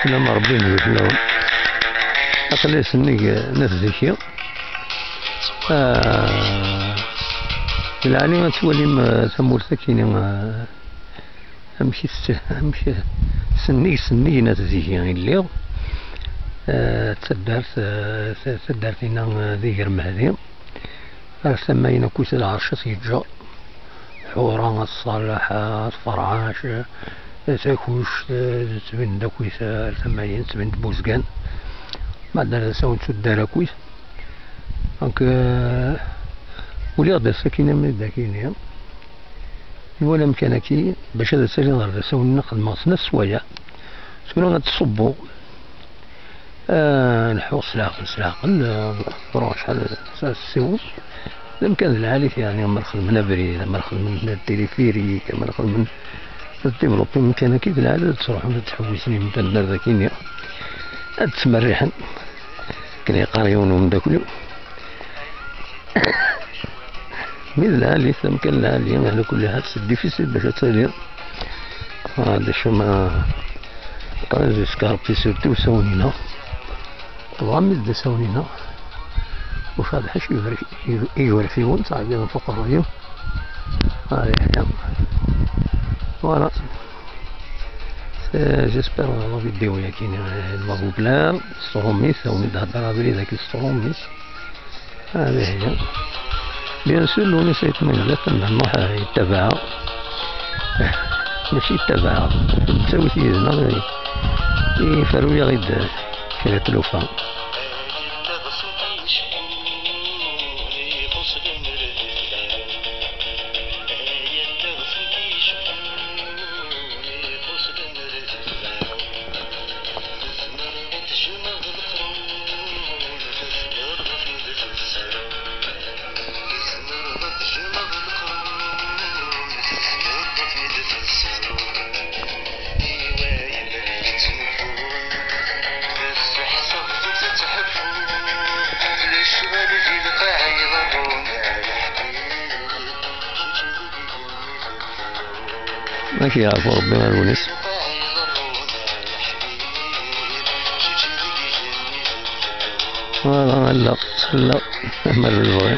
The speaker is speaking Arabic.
كنا مربين في اللون أقل سني ناس ذكي العالي ما تولي ما ثمورتك كاين أمشي سني ناس ذكي يعني اللي تدارت لنا ذي غرمهدي ثمين كوس العرش سيجا حوران الصالحات فرعاش تاكوش تبن داكويس ثمين تبن بوزقان بعد ساون تدار كويس دونك ولي غدا ساكنه من داكينيا ولا مكانكي باش هذا السري غدا ساون نخدم خصنا السوايع سكون غتصبو نحو سلاقل فروع شحال السيوط الامكان العالي يعني مرخل من ابري مرخل من التليفيري مرخل من الديفلوبي مكان كيف العادة تروح تحوسني من الدار ذاكينيا تسمريحن كان يقاريون من داكلو من العالي كان العالي على كل حال ديفيسيل باش تصير هذا شو ما كان سكاربي سيرتو سونينا غامز دا سونينا وش هذا حش يورثيون صاحبي الفقراء هذا يحيى فوالا جيسبر لا فيديو يا كاين المغو بلان ستروميس او نهضر بلي ذاك ستروميس هذه هي بيان سور لو نسيت من ذاك النوع يتبع ماشي يتبع تساوي سيدنا يفروي غير كرا تلوفا ما كيعرفوا ربي ما الونس لا لا مال البغي